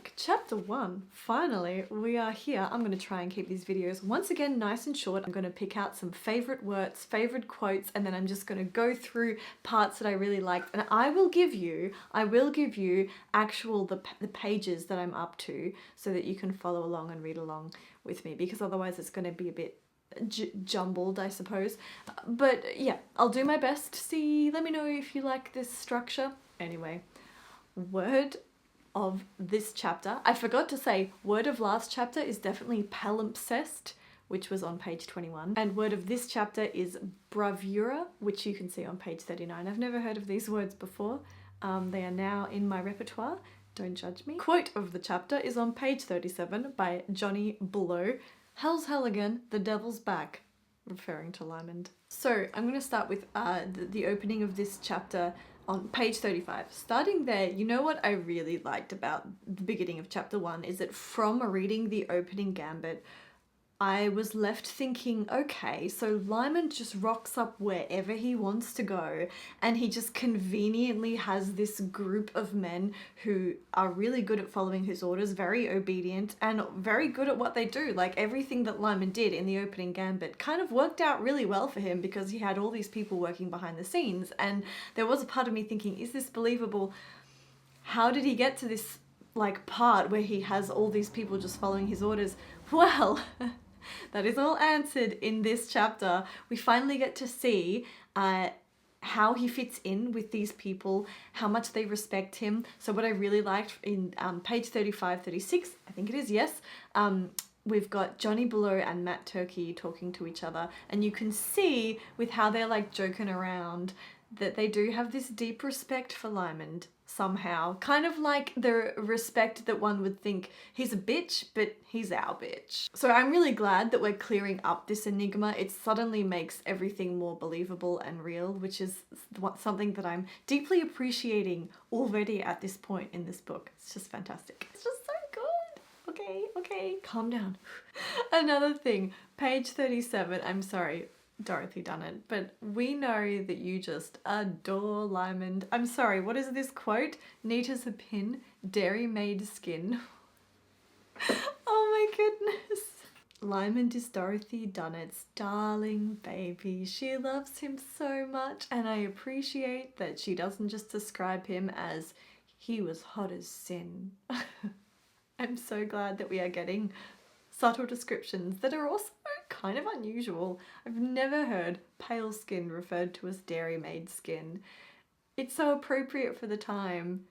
back. Chapter 1. Finally, we are here. I'm going to try and keep these videos once again nice and short. I'm going to pick out some favorite words, favorite quotes, and then I'm just going to go through parts that I really liked. And I will give you actual the pages that I'm up to so that you can follow along and read along with me, because otherwise it's going to be a bit jumbled, I suppose. But yeah, I'll do my best. Let me know if you like this structure. Anyway, word of this chapter. I forgot to say, word of last chapter is definitely palimpsest, which was on page 21. And word of this chapter is bravura, which you can see on page 39. I've never heard of these words before. They are now in my repertoire. Don't judge me. Quote of the chapter is on page 37 by Johnny Below. Hell's hell again, the devil's back, referring to Lymond. So I'm going to start with the opening of this chapter on page 35. Starting there, you know what I really liked about the beginning of chapter 1 is that from reading the opening gambit, I was left thinking, okay, so Lymond just rocks up wherever he wants to go, and he just conveniently has this group of men who are really good at following his orders, very obedient, and very good at what they do. Like, everything that Lymond did in the opening gambit kind of worked out really well for him because he had all these people working behind the scenes, and there was a part of me thinking, is this believable? How did he get to this, like, part where he has all these people just following his orders? Well... that is all answered in this chapter. We finally get to see how he fits in with these people, how much they respect him. So what I really liked in page 35, 36, I think it is, yes, we've got Johnny Below and Matt Turkey talking to each other, and you can see with how they're like joking around that they do have this deep respect for Lymond somehow. Kind of like the respect that one would think he's a bitch, but he's our bitch. So I'm really glad that we're clearing up this enigma. It suddenly makes everything more believable and real, which is something that I'm deeply appreciating already at this point in this book. It's just fantastic. It's just so good. Okay, calm down. Another thing, page 37, I'm sorry, Dorothy Dunnett, but we know that you just adore Lymond. I'm sorry, what is this quote? Neat as a pin, dairy made skin. Oh my goodness. Lymond is Dorothy Dunnett's darling baby. She loves him so much, and I appreciate that she doesn't just describe him as he was hot as sin. I'm so glad that we are getting subtle descriptions that are also kind of unusual. I've never heard pale skin referred to as dairy-made skin. It's so appropriate for the time,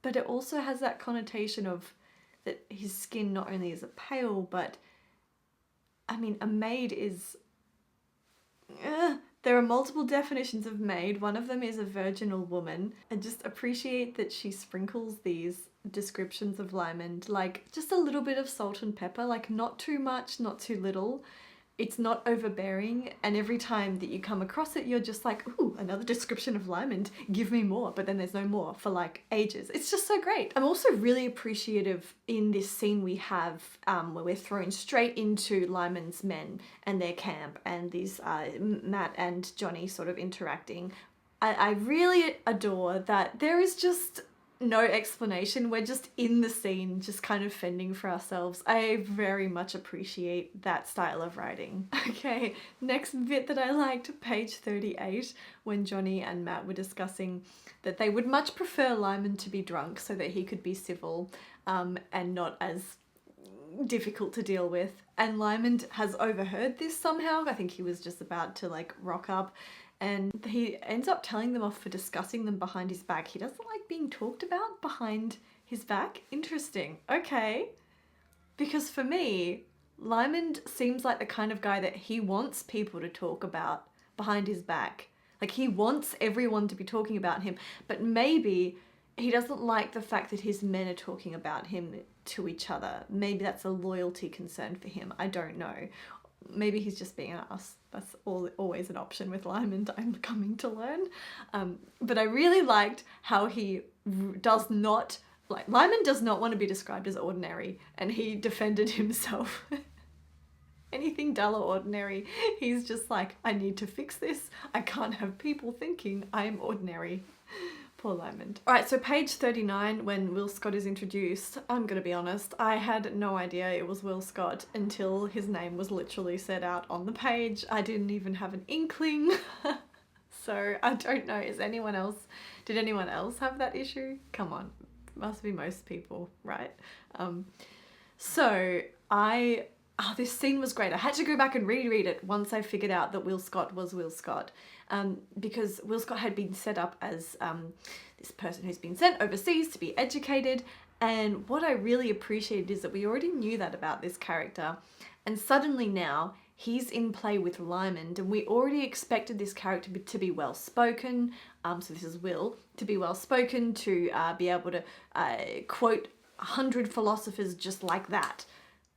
but it also has that connotation of that his skin not only is pale, but I mean, a maid is... There are multiple definitions of maid. One of them is a virginal woman. I just appreciate that she sprinkles these descriptions of Lymond, like just a little bit of salt and pepper, like not too much, not too little. It's not overbearing, and every time that you come across it, you're just like, ooh, another description of Lymond, give me more, but then there's no more for like ages. It's just so great. I'm also really appreciative in this scene we have where we're thrown straight into Lymond's men and their camp, and these Matt and Johnny sort of interacting. I really adore that there is just no explanation. We're just in the scene, just kind of fending for ourselves. I very much appreciate that style of writing. Okay, next bit that I liked, page 38, when Johnny and Matt were discussing that they would much prefer Lymond to be drunk so that he could be civil and not as difficult to deal with. And Lymond has overheard this somehow. I think he was just about to like rock up, and he ends up telling them off for discussing them behind his back. He doesn't like being talked about behind his back. Interesting. Okay. Because for me, Lymond seems like the kind of guy that he wants people to talk about behind his back. Like, he wants everyone to be talking about him, but maybe he doesn't like the fact that his men are talking about him to each other. Maybe that's a loyalty concern for him. I don't know. Maybe he's just being an ass. That's always an option with Lymond, I'm coming to learn. But I really liked how he does not, like, Lymond does not want to be described as ordinary, and he defended himself. Anything dull or ordinary, he's just like, I need to fix this. I can't have people thinking I'm ordinary. Poor Lymond. Alright, so page 39, when Will Scott is introduced, I'm gonna be honest, I had no idea it was Will Scott until his name was literally said out on the page. I didn't even have an inkling. So I don't know, did anyone else have that issue? Come on, must be most people, right? This scene was great. I had to go back and reread it once I figured out that Will Scott was Will Scott, because Will Scott had been set up as this person who's been sent overseas to be educated, and what I really appreciated is that we already knew that about this character, and suddenly now he's in play with Lymond, and we already expected this character to be well-spoken, so this is Will, to be well-spoken, to be able to quote 100 philosophers just like that.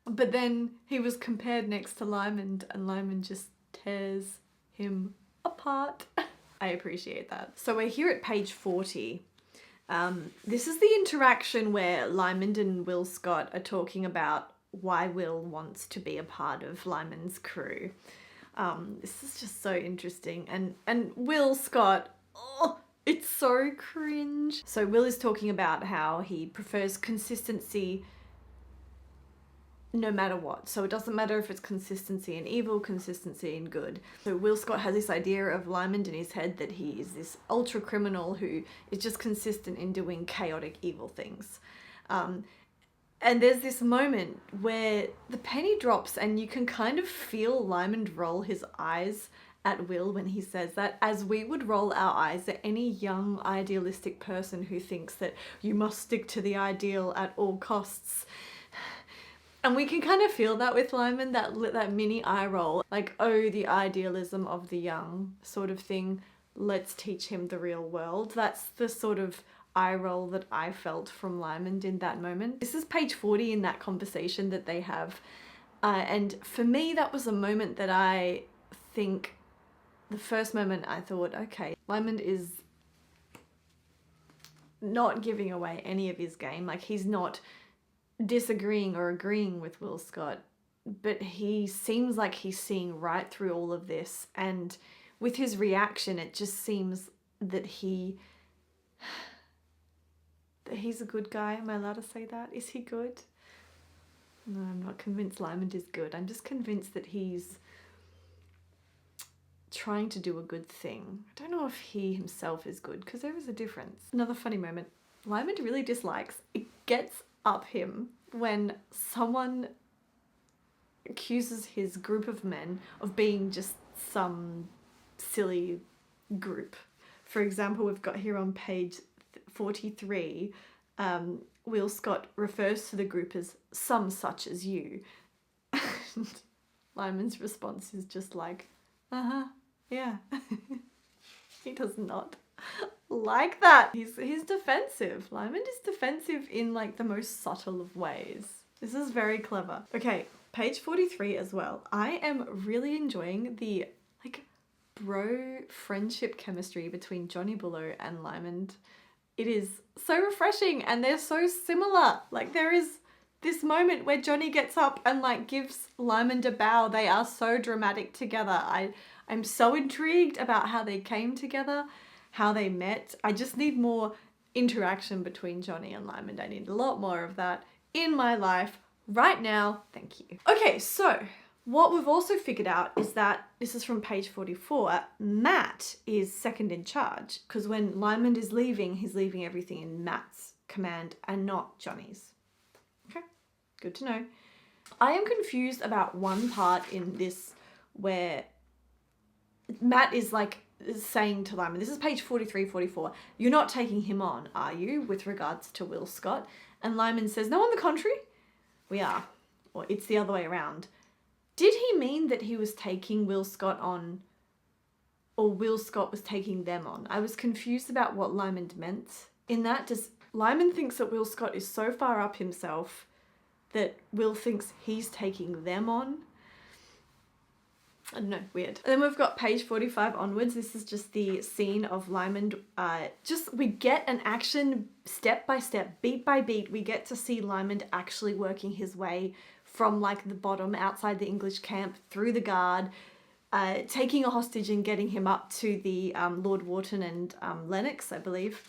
But then he was compared next to Lymond, and Lymond just tears him apart. I appreciate that. So we're here at page 40. This is the interaction where Lymond and Will Scott are talking about why Will wants to be a part of Lymond's crew. This is just so interesting. And Will Scott, oh, it's so cringe. So Will is talking about how he prefers consistency no matter what. So it doesn't matter if it's consistency in evil, consistency in good. So Will Scott has this idea of Lymond in his head that he is this ultra criminal who is just consistent in doing chaotic evil things. And there's this moment where the penny drops and you can kind of feel Lymond roll his eyes at Will when he says that, as we would roll our eyes at any young idealistic person who thinks that you must stick to the ideal at all costs. And we can kind of feel that with Lymond, that mini eye roll, like, oh, the idealism of the young sort of thing. Let's teach him the real world. That's the sort of eye roll that I felt from Lymond in that moment. This is page 40 in that conversation that they have. And for me, that was a moment that I think, the first moment I thought, okay, Lymond is not giving away any of his game. Like, he's not disagreeing or agreeing with Will Scott, but he seems like he's seeing right through all of this, and with his reaction it just seems that he's a good guy. Am I allowed to say that? Is he good? No, I'm not convinced Lymond is good. I'm just convinced that he's trying to do a good thing. I don't know if he himself is good, because there is a difference. Another funny moment. Lymond really dislikes, it gets up him when someone accuses his group of men of being just some silly group. For example, we've got here on page 43, Will Scott refers to the group as some such as you. And Lymond's response is just like, yeah. He does not like that. He's defensive. Lymond is defensive in like the most subtle of ways. This is very clever. Okay, page 43 as well. I am really enjoying the like bro friendship chemistry between Johnny Bullough and Lymond. It is so refreshing, and they're so similar. Like, there is this moment where Johnny gets up and like gives Lymond a bow. They are so dramatic together. I'm so intrigued about how they came together, how they met. I just need more interaction between Johnny and Lymond. I need a lot more of that in my life right now. Thank you. Okay, so what we've also figured out is that, this is from page 44, Matt is second in charge, because when Lymond is leaving, he's leaving everything in Matt's command and not Johnny's. Okay, good to know. I am confused about one part in this where Matt is like saying to Lymond, this is page 43, 44, you're not taking him on, are you, with regards to Will Scott? And Lymond says, no, on the contrary, we are. Or it's the other way around. Did he mean that he was taking Will Scott on, or Will Scott was taking them on? I was confused about what Lymond meant in that. Does Lymond thinks that Will Scott is so far up himself that Will thinks he's taking them on? I don't know, weird. And then we've got page 45 onwards. This is just the scene of Lymond. We get an action step by step, beat by beat. We get to see Lymond actually working his way from like the bottom outside the English camp through the guard, taking a hostage and getting him up to the Lord Wharton and Lennox, I believe.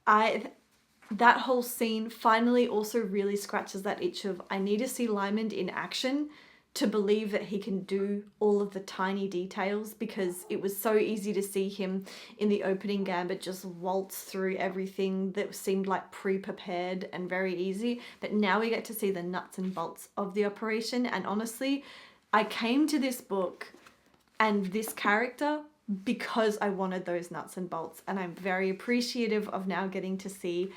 That whole scene finally also really scratches that itch of, I need to see Lymond in action to believe that he can do all of the tiny details, because it was so easy to see him in the opening gambit just waltz through everything that seemed like pre-prepared and very easy. But now we get to see the nuts and bolts of the operation. And honestly, I came to this book and this character because I wanted those nuts and bolts, and I'm very appreciative of now getting to see.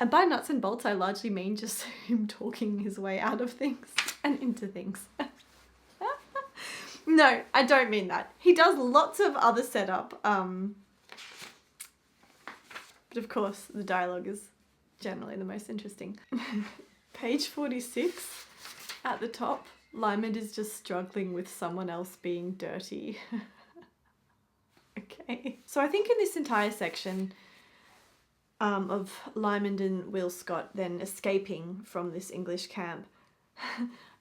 And by nuts and bolts, I largely mean just him talking his way out of things and into things. No, I don't mean that. He does lots of other setup. But of course, the dialogue is generally the most interesting. Page 46 at the top. Lymond is just struggling with someone else being dirty. Okay. So I think in this entire section, of Lymond and Will Scott then escaping from this English camp,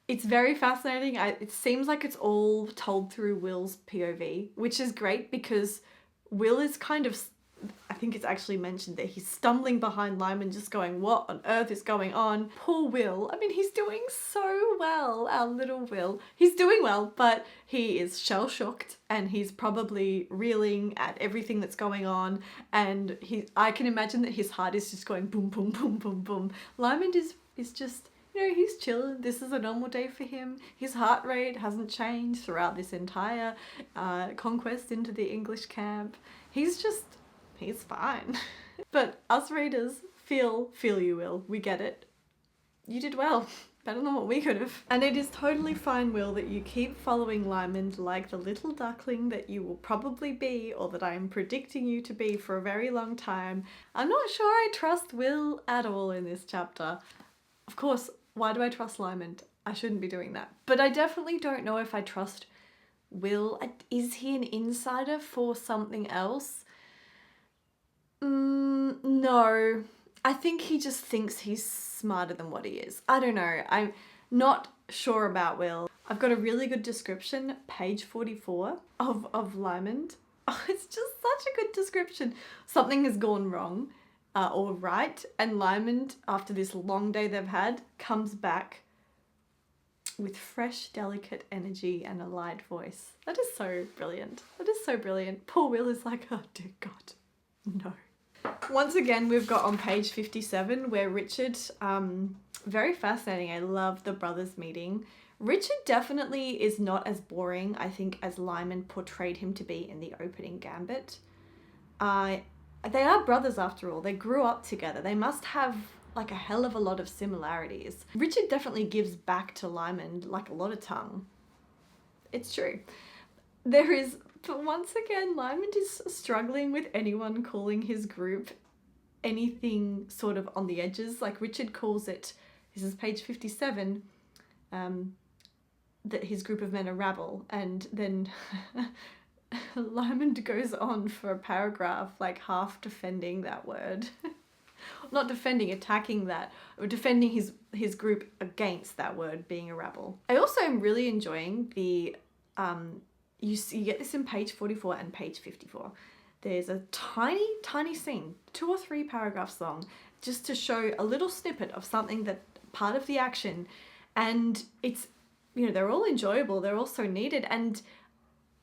it's very fascinating. It seems like it's all told through Will's POV, which is great because Will is kind of, I think it's actually mentioned that he's stumbling behind Lymond just going, what on earth is going on? Poor Will. I mean, he's doing so well, our little Will. He's doing well, but he is shell-shocked and he's probably reeling at everything that's going on. And I can imagine that his heart is just going boom, boom, boom, boom, boom. Lymond is just, you know, he's chilling. This is a normal day for him. His heart rate hasn't changed throughout this entire conquest into the English camp. He's fine. But us readers feel you, Will. We get it. You did well. Better than what we could have. And it is totally fine, Will, that you keep following Lymond like the little duckling that you will probably be, or that I am predicting you to be for a very long time. I'm not sure I trust Will at all in this chapter. Of course, why do I trust Lymond? I shouldn't be doing that. But I definitely don't know if I trust Will. Is he an insider for something else? No. I think he just thinks he's smarter than what he is. I don't know. I'm not sure about Will. I've got a really good description, page 44, of Lymond. Oh, it's just such a good description. Something has gone wrong or right, and Lymond, after this long day they've had, comes back with fresh, delicate energy and a light voice. That is so brilliant. That is so brilliant. Poor Will is like, oh dear God, no. Once again, we've got on page 57 where Richard, very fascinating. I love the brothers meeting. Richard definitely is not as boring, I think, as Lymond portrayed him to be in the opening gambit. They are brothers after all. They grew up together. They must have like a hell of a lot of similarities. Richard definitely gives back to Lymond like a lot of tongue. It's true. But once again, Lymond is struggling with anyone calling his group anything sort of on the edges. Like Richard calls it, this is page 57, that his group of men are rabble. And then Lymond goes on for a paragraph, like half defending that word. Not defending, attacking that, or defending his group against that word being a rabble. I also am really enjoying the, you get this in page 44 and page 54. There's a tiny scene, 2 or 3 paragraphs long, just to show a little snippet of something that part of the action. And it's, you know, they're all enjoyable, they're all so needed, and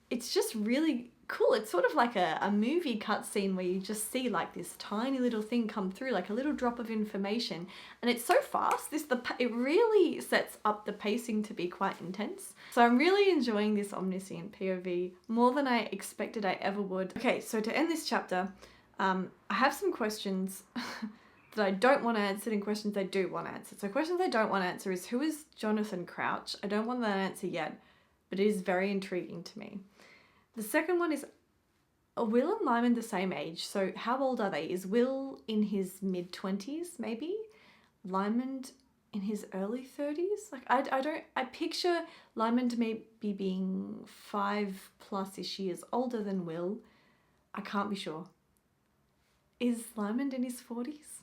it's just really cool. It's sort of like a movie cutscene where you just see like this tiny little thing come through, like a little drop of information, and it's so fast. It really sets up the pacing to be quite intense. So I'm really enjoying this omniscient POV more than I expected I ever would. Okay, so to end this chapter, I have some questions that I don't want answered and questions I do want answered. So questions I don't want to answer is, who is Jonathan Crouch? I don't want that answer yet, but it is very intriguing to me. The second one is, are Will and Lymond the same age? So how old are they? Is Will in his mid-20s maybe? Lymond in his early 30s? Like I picture Lymond maybe being 5+ years older than Will. I can't be sure. Is Lymond in his 40s?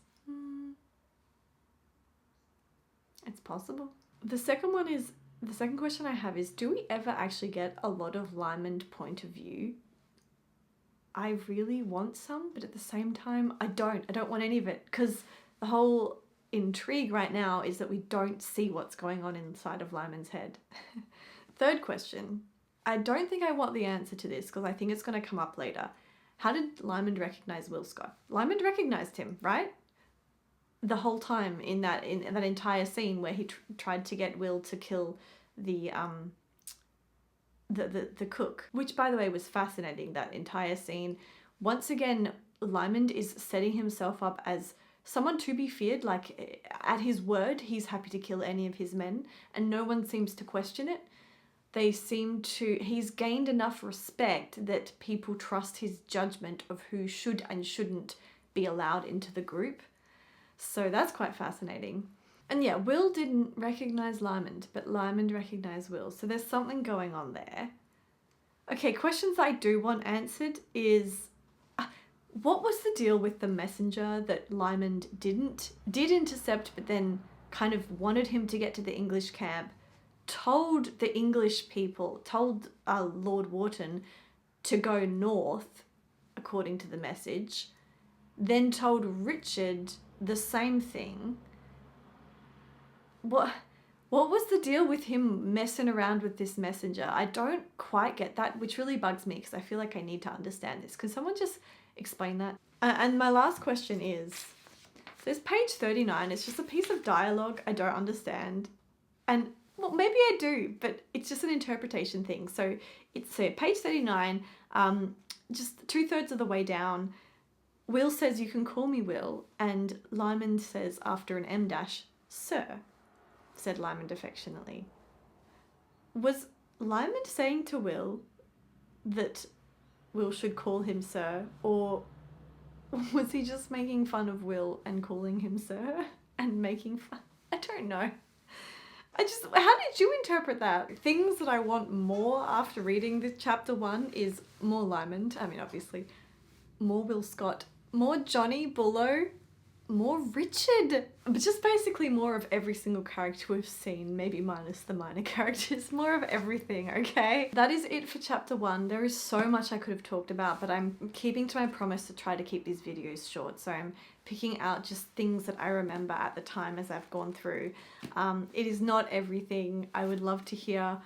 It's possible. The second question I have is, do we ever actually get a lot of Lymond point of view? I really want some, but at the same time, I don't want any of it, because the whole intrigue right now is that we don't see what's going on inside of Lymond's head. Third question. I don't think I want the answer to this because I think it's going to come up later. How did Lymond recognize Will Scott? Lymond recognized him, right? The whole time in that entire scene where he tried to get Will to kill the cook, which by the way was fascinating, that entire scene. Once again, Lymond is setting himself up as someone to be feared. Like, at his word, he's happy to kill any of his men, and no one seems to question it. He's gained enough respect that people trust his judgment of who should and shouldn't be allowed into the group. So that's quite fascinating. And yeah, Will didn't recognize Lymond, but Lymond recognized Will. So there's something going on there. Okay, questions I do want answered is, what was the deal with the messenger that Lymond did intercept, but then kind of wanted him to get to the English camp, told the English people, told Lord Wharton to go north, according to the message, then told Richard the same thing? What was the deal with him messing around with this messenger? I don't quite get that, which really bugs me because I feel like I need to understand this. Can someone just explain that? And my last question is, there's page 39. It's just a piece of dialogue I don't understand. And well, maybe I do, but it's just an interpretation thing. So it's page 39, just 2/3 of the way down. Will says, "You can call me Will," and Lymond says after an M dash, "Sir," said Lymond affectionately. Was Lymond saying to Will that Will should call him sir, or was he just making fun of Will and calling him sir and making fun? I don't know. How did you interpret that? Things that I want more after reading this chapter 1 is more Lymond. I mean, obviously, more Will Scott, more Johnny Bullough, more Richard, but just basically more of every single character we've seen, maybe minus the minor characters, more of everything, okay? That is it for chapter 1. There is so much I could have talked about, but I'm keeping to my promise to try to keep these videos short, so I'm picking out just things that I remember at the time as I've gone through. It is not everything. I would love to hear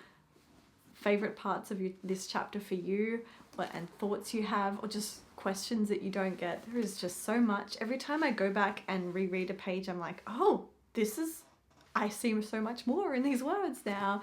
favorite parts of this chapter for you, and thoughts you have, or just questions that you don't get. There is just so much. Every time I go back and reread a page, I'm like, oh, I see so much more in these words now.